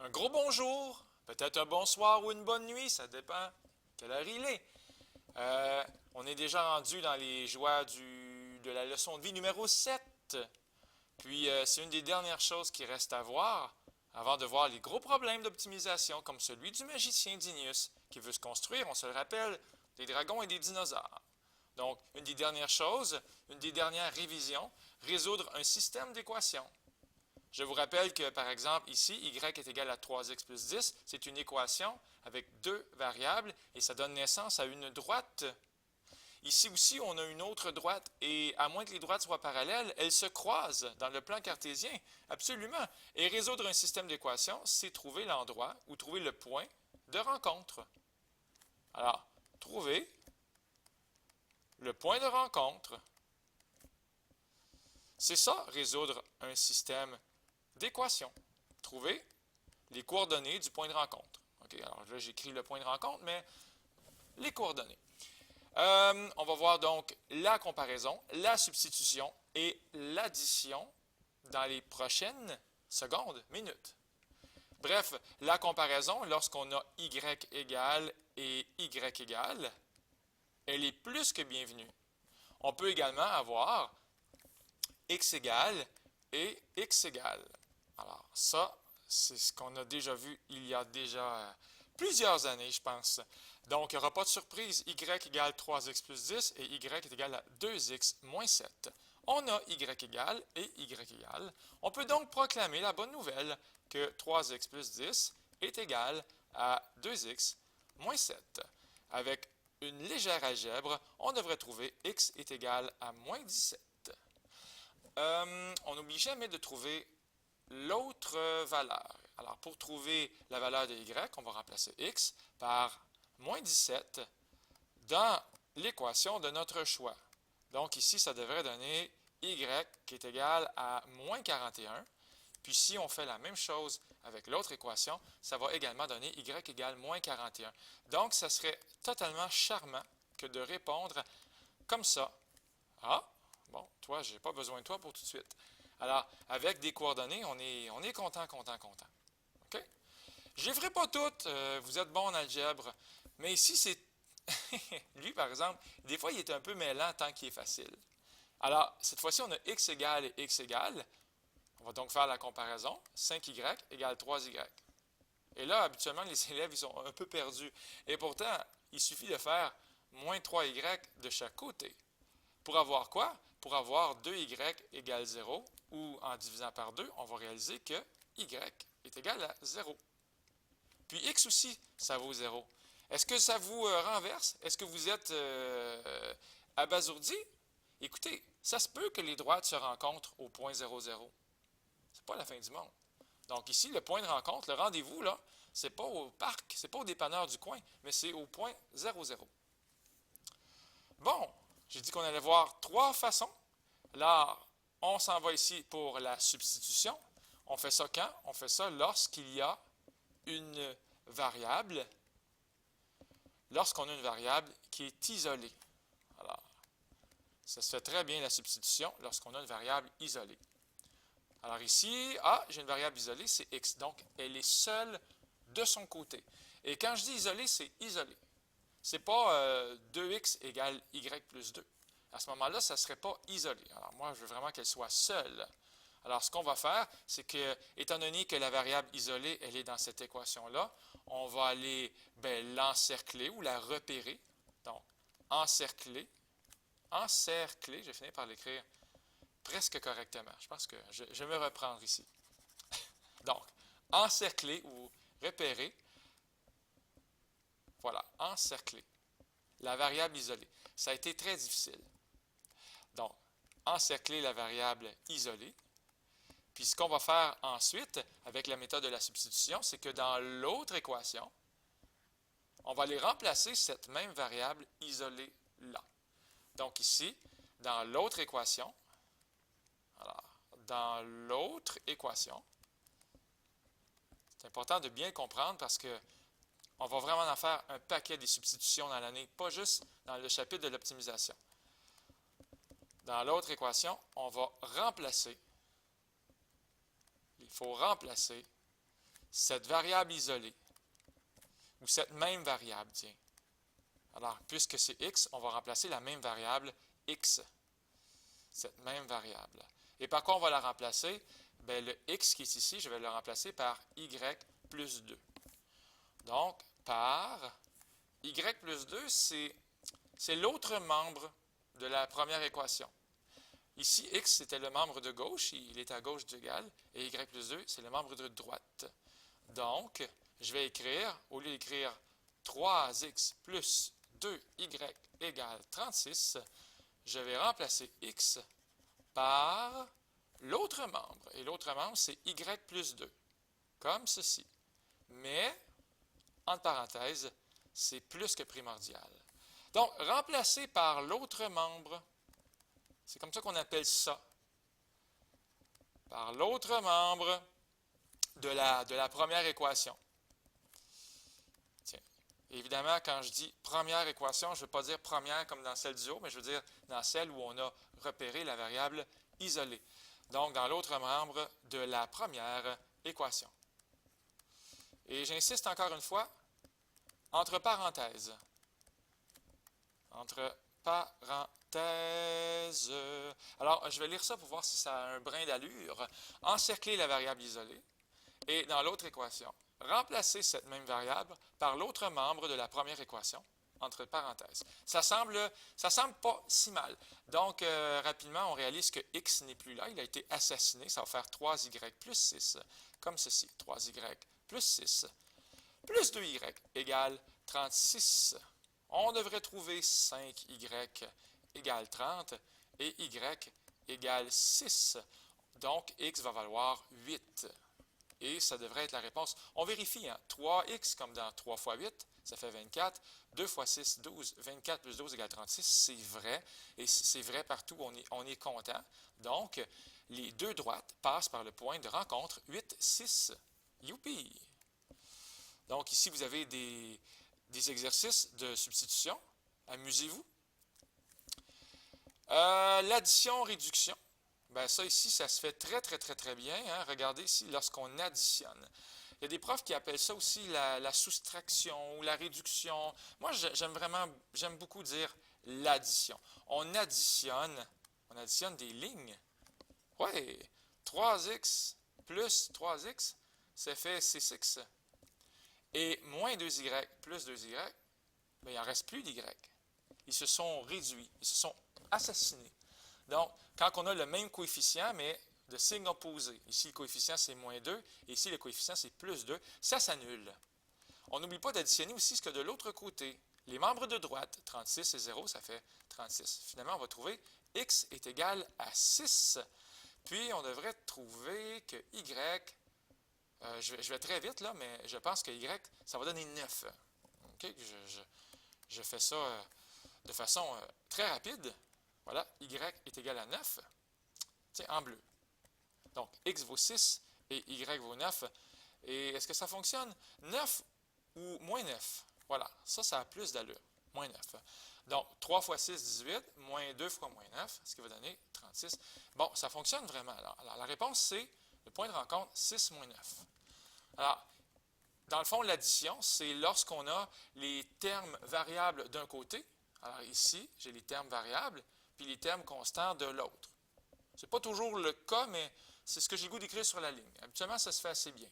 un gros bonjour, peut-être un bonsoir ou une bonne nuit, ça dépend quelle heure il est. Euh, on est déjà rendu dans les joies de la leçon de vie numéro 7. Puis, c'est une des dernières choses qui reste à voir avant de voir les gros problèmes d'optimisation comme celui du magicien Dinius qui veut se construire, on se le rappelle, des dragons et des dinosaures. Donc, une des dernières choses, une des dernières révisions, résoudre un système d'équations. Je vous rappelle que, par exemple, ici, y est égal à 3x plus 10. C'est une équation avec deux variables et ça donne naissance à une droite. Ici aussi, on a une autre droite et à moins que les droites soient parallèles, elles se croisent dans le plan cartésien, absolument. Et résoudre un système d'équations, c'est trouver l'endroit ou trouver le point de rencontre. Alors, trouver le point de rencontre. C'est ça, résoudre un système d'équations. Trouver les coordonnées du point de rencontre. OK, alors là, j'écris le point de rencontre, mais les coordonnées. On va voir donc la comparaison, la substitution et l'addition dans les prochaines secondes, minutes. Bref, la comparaison, lorsqu'on a y égale et y égale, elle est plus que bienvenue. On peut également avoir x égale et x égale. Alors ça, c'est ce qu'on a déjà vu il y a déjà plusieurs années, je pense. Donc, il n'y aura pas de surprise. Y égale 3x plus 10 et y est égal à 2x moins 7. On a y égale et y égale. On peut donc proclamer la bonne nouvelle que 3x plus 10 est égal à 2x moins 7. Avec une légère algèbre, on devrait trouver x est égal à moins 17. On n'oublie jamais de trouver l'autre valeur. Alors, pour trouver la valeur de y, on va remplacer x par moins 17 dans l'équation de notre choix. Donc, ici, ça devrait donner y qui est égal à moins 41. Puis, si on fait la même chose avec l'autre équation, ça va également donner y égale moins 41. Donc, ça serait totalement charmant que de répondre comme ça. Ah, bon, toi, je n'ai pas besoin de toi pour tout de suite. Alors, avec des coordonnées, on est content. OK? Je ne les ferai pas toutes, vous êtes bon en algèbre, mais ici, c'est... Lui, par exemple, des fois, il est un peu mêlant tant qu'il est facile. Alors, cette fois-ci, on a x égale et x égale. On va donc faire la comparaison. 5y égale 3y. Et là, habituellement, les élèves, ils sont un peu perdus. Et pourtant, il suffit de faire moins 3y de chaque côté. Pour avoir quoi? Pour avoir 2y égale 0, ou en divisant par 2, on va réaliser que y est égal à 0. Puis x aussi, ça vaut 0. Est-ce que ça vous renverse? Est-ce que vous êtes abasourdi? Écoutez, ça se peut que les droites se rencontrent au point 0, 0. C'est pas la fin du monde. Donc ici, le point de rencontre, le rendez-vous, là, c'est pas au parc, c'est pas au dépanneur du coin, mais c'est au point 0, 0. Bon, j'ai dit qu'on allait voir trois façons. Là, on s'en va ici pour la substitution. On fait ça quand? On fait ça lorsqu'il y a une variable, lorsqu'on a une variable qui est isolée. Alors, ça se fait très bien la substitution lorsqu'on a une variable isolée. Alors ici, j'ai une variable isolée, c'est x. Donc, elle est seule de son côté. Et quand je dis isolée, c'est isolé. Ce n'est pas 2x égale y plus 2. À ce moment-là, ça ne serait pas isolé. Alors moi, je veux vraiment qu'elle soit seule. Alors ce qu'on va faire, c'est que, étant donné que la variable isolée, elle est dans cette équation-là, on va aller l'encercler ou la repérer. Donc, encercler, je vais finir par l'écrire presque correctement. Je pense que je vais me reprendre ici. Donc, encercler ou repérer, voilà, encercler la variable isolée. Ça a été très difficile. Donc, encercler la variable isolée. Puis ce qu'on va faire ensuite, avec la méthode de la substitution, c'est que dans l'autre équation, on va aller remplacer cette même variable isolée-là. Donc ici, dans l'autre équation, c'est important de bien comprendre parce que on va vraiment en faire un paquet des substitutions dans l'année, pas juste dans le chapitre de l'optimisation. Dans l'autre équation, on va remplacer, il faut remplacer cette variable isolée, ou cette même variable, tiens. Alors, puisque c'est x, on va remplacer la même variable x, cette même variable. Et par quoi on va la remplacer? Bien, le x qui est ici, je vais le remplacer par y plus 2. Donc, par y plus 2, c'est l'autre membre de la première équation. Ici, x, c'était le membre de gauche, il est à gauche d'égal, et y plus 2, c'est le membre de droite. Donc, je vais écrire, au lieu d'écrire 3x plus 2y égale 36, je vais remplacer x par l'autre membre. Et l'autre membre, c'est y plus 2, comme ceci. Mais, entre parenthèses, c'est plus que primordial. Donc, remplacer par l'autre membre, c'est comme ça qu'on appelle ça. Par l'autre membre de la première équation. Tiens. Évidemment, quand je dis première équation, je ne veux pas dire première comme dans celle du haut, mais je veux dire dans celle où on a repéré la variable isolée. Donc, dans l'autre membre de la première équation. Et j'insiste encore une fois, entre parenthèses. Entre parenthèses. Alors, je vais lire ça pour voir si ça a un brin d'allure. Encercler la variable isolée. Et dans l'autre équation, remplacer cette même variable par l'autre membre de la première équation, entre parenthèses. Ça semble pas si mal. Donc, rapidement, on réalise que x n'est plus là. Il a été assassiné. Ça va faire 3y plus 6, comme ceci. 3y plus 6, plus 2y égale 36. On devrait trouver 5y égale 30 et y égale 6. Donc, x va valoir 8. Et ça devrait être la réponse. On vérifie, hein? 3x comme dans 3 fois 8, ça fait 24. 2 fois 6, 12. 24 plus 12 égale 36, c'est vrai. Et c'est vrai partout, on est content. Donc, les deux droites passent par le point de rencontre 8, 6. Youpi! Donc, ici, vous avez des exercices de substitution. Amusez-vous. L'addition-réduction. Ben ça ici, ça se fait très bien. Hein? Regardez ici, lorsqu'on additionne. Il y a des profs qui appellent ça aussi la soustraction ou la réduction. Moi, j'aime beaucoup dire l'addition. On additionne des lignes. Oui, 3x plus 3x, ça fait 6x. Et moins 2y plus 2y, ben, il n'en reste plus d'y. Ils se sont réduits, ils se sont assassinés. Donc, quand on a le même coefficient, mais de signe opposé, ici le coefficient c'est moins 2, et ici le coefficient c'est plus 2, ça s'annule. On n'oublie pas d'additionner aussi ce que de l'autre côté. Les membres de droite, 36 et 0, ça fait 36. Finalement, on va trouver x est égal à 6. Puis, on devrait trouver que y, je vais très vite là, mais je pense que y, ça va donner 9. Okay? Je fais ça de façon très rapide. Voilà, y est égal à 9. Tiens, en bleu. Donc, x vaut 6 et y vaut 9. Et est-ce que ça fonctionne? 9 ou moins 9? Voilà, ça a plus d'allure. Moins 9. Donc, 3 fois 6, 18, moins 2 fois moins 9, ce qui va donner 36. Bon, ça fonctionne vraiment. Alors la réponse, c'est le point de rencontre 6 moins 9. Alors, dans le fond, l'addition, c'est lorsqu'on a les termes variables d'un côté. Alors ici, j'ai les termes variables, puis les termes constants de l'autre. Ce n'est pas toujours le cas, mais c'est ce que j'ai le goût d'écrire sur la ligne. Habituellement, ça se fait assez bien.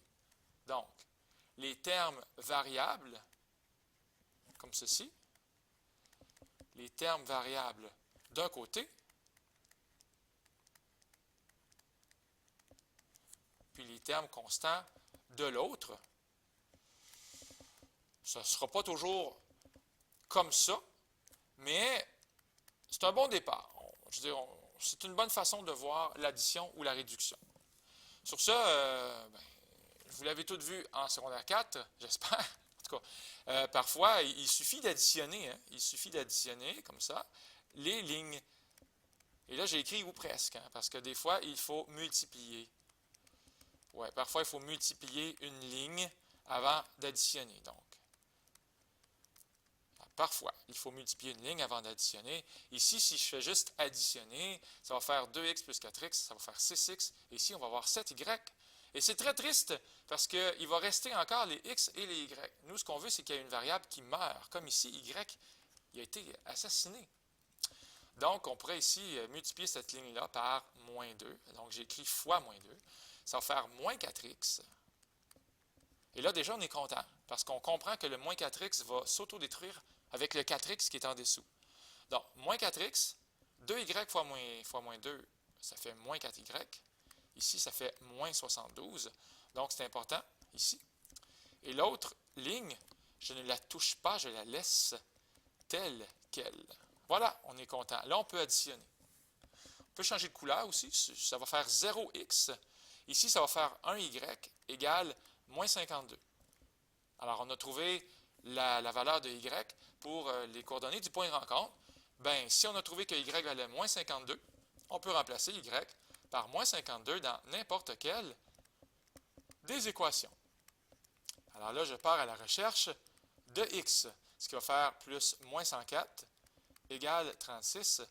Donc, les termes variables, comme ceci, les termes variables d'un côté, puis les termes constants de l'autre. Ça ne sera pas toujours comme ça, mais c'est un bon départ. C'est une bonne façon de voir l'addition ou la réduction. Sur ce, vous l'avez tous vu en secondaire 4, j'espère. En tout cas, parfois, il suffit d'additionner. Hein? Il suffit d'additionner, comme ça, les lignes. Et là, j'ai écrit ou presque, hein, parce que des fois, il faut multiplier. Ouais, parfois, il faut multiplier une ligne avant d'additionner. Donc, parfois, il faut multiplier une ligne avant d'additionner. Ici, si je fais juste additionner, ça va faire 2x plus 4x, ça va faire 6x. Et ici, on va avoir 7y. Et c'est très triste parce qu'il va rester encore les x et les y. Nous, ce qu'on veut, c'est qu'il y ait une variable qui meurt. Comme ici, y, il a été assassiné. Donc, on pourrait ici multiplier cette ligne-là par moins 2. Donc, j'ai écrit fois moins 2. Ça va faire moins 4x. Et là, déjà, on est content parce qu'on comprend que le moins 4x va s'autodétruire avec le 4x qui est en dessous. Donc, moins 4x, 2y fois moins 2, ça fait moins 4y. Ici, ça fait moins 72. Donc, c'est important, ici. Et l'autre ligne, je ne la touche pas, je la laisse telle qu'elle. Voilà, on est content. Là, on peut additionner. On peut changer de couleur aussi. Ça va faire 0x. Ici, ça va faire 1y égale moins 52. Alors, on a trouvé la valeur de y pour les coordonnées du point de rencontre. Bien, si on a trouvé que y valait moins 52, on peut remplacer y par moins 52 dans n'importe quelle des équations. Alors là, je pars à la recherche de x, ce qui va faire plus moins 104 égale 36.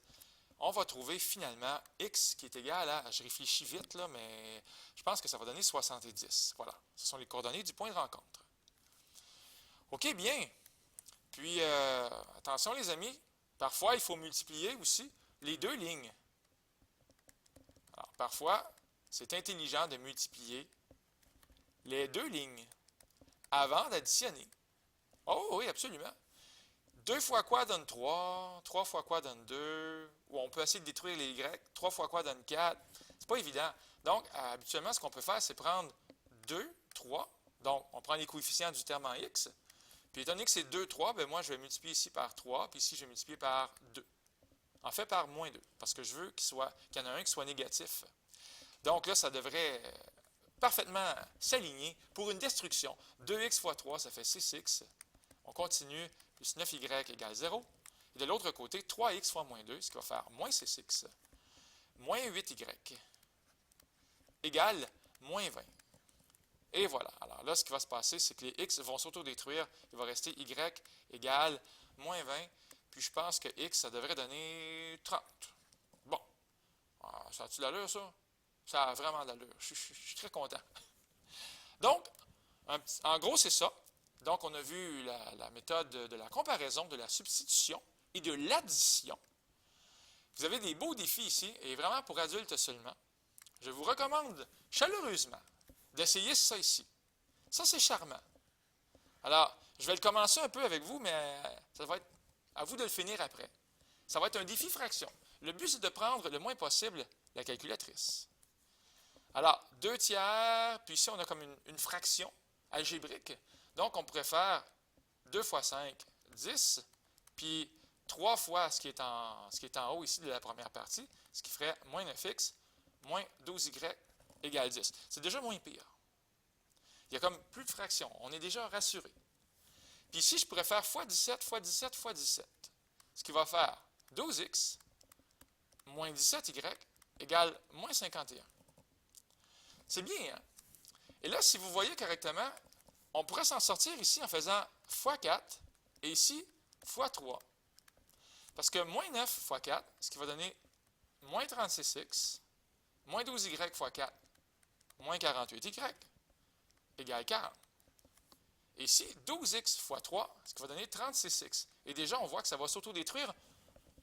On va trouver finalement x qui est égal à, je réfléchis vite là, mais je pense que ça va donner 70. Voilà, ce sont les coordonnées du point de rencontre. OK, bien. Puis, attention les amis, parfois il faut multiplier aussi les deux lignes. Alors, parfois, c'est intelligent de multiplier les deux lignes avant d'additionner. Oh oui, absolument. 2 fois quoi donne 3, 3 fois quoi donne 2, ou on peut essayer de détruire les y, 3 fois quoi donne 4. C'est pas évident. Donc, habituellement, ce qu'on peut faire, c'est prendre 2, 3. Donc, on prend les coefficients du terme en x. Puis, étant donné que c'est 2, 3, bien, moi, je vais multiplier ici par 3, puis ici, je vais multiplier par 2. En fait, par moins 2, parce que je veux qu'il y en a un qui soit négatif. Donc là, ça devrait parfaitement s'aligner pour une destruction. 2x fois 3, ça fait 6x. On continue, plus 9y égale 0. Et de l'autre côté, 3x fois moins 2, ce qui va faire moins 6x, moins 8y, égale moins 20. Et voilà. Alors là, ce qui va se passer, c'est que les x vont s'autodétruire. Il va rester y égale moins 20. Puis je pense que x, ça devrait donner 30. Bon. Ça a-tu l'allure, ça? Ça a vraiment de l'allure. Je suis très content. Donc, en gros, c'est ça. Donc, on a vu la méthode de la comparaison, de la substitution et de l'addition. Vous avez des beaux défis ici, et vraiment pour adultes seulement. Je vous recommande chaleureusement d'essayer ça ici. Ça, c'est charmant. Alors, je vais le commencer un peu avec vous, mais ça va être à vous de le finir après. Ça va être un défi fraction. Le but, c'est de prendre le moins possible la calculatrice. Alors, 2 tiers, puis ici, on a comme une fraction algébrique. Donc, on pourrait faire 2 fois 5, 10, puis 3 fois ce qui est en haut ici de la première partie, ce qui ferait moins 9x, moins 12y égale 10. C'est déjà moins pire. Il y a comme plus de fractions. On est déjà rassuré. Puis ici, je pourrais faire fois 17, fois 17, fois 17. Ce qui va faire 12x moins 17y égale moins 51. C'est bien, hein? Et là, si vous voyez correctement, on pourrait s'en sortir ici en faisant fois 4 et ici fois 3. Parce que moins 9 fois 4, ce qui va donner moins 36x, moins 12y fois 4, moins 48y, égale 40. Et ici, 12x fois 3, ce qui va donner 36x. Et déjà, on voit que ça va s'autodétruire.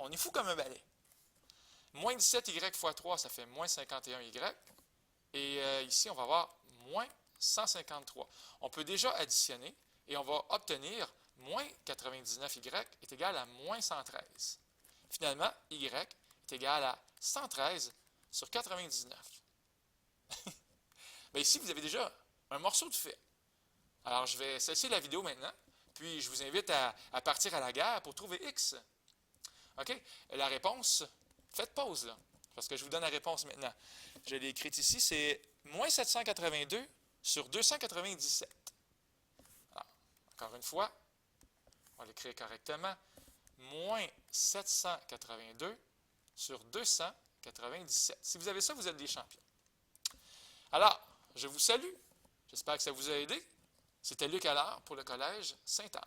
On est fou comme un balai. Moins 17y fois 3, ça fait moins 51y. Et ici, on va avoir moins 153. On peut déjà additionner et on va obtenir moins 99y est égal à moins 113. Finalement, y est égal à 113 sur 99. Bien, ici, vous avez déjà un morceau de fait. Alors, je vais cesser la vidéo maintenant, puis je vous invite à partir à la guerre pour trouver x. OK? La réponse, faites pause là, parce que je vous donne la réponse maintenant. Je l'ai écrite ici, c'est moins 782 sur 297. Alors, encore une fois, on va l'écrire correctement. Moins 782 sur 297. Si vous avez ça, vous êtes des champions. Alors, je vous salue. J'espère que ça vous a aidé. C'était Luc Allard pour le Collège Sainte-Anne.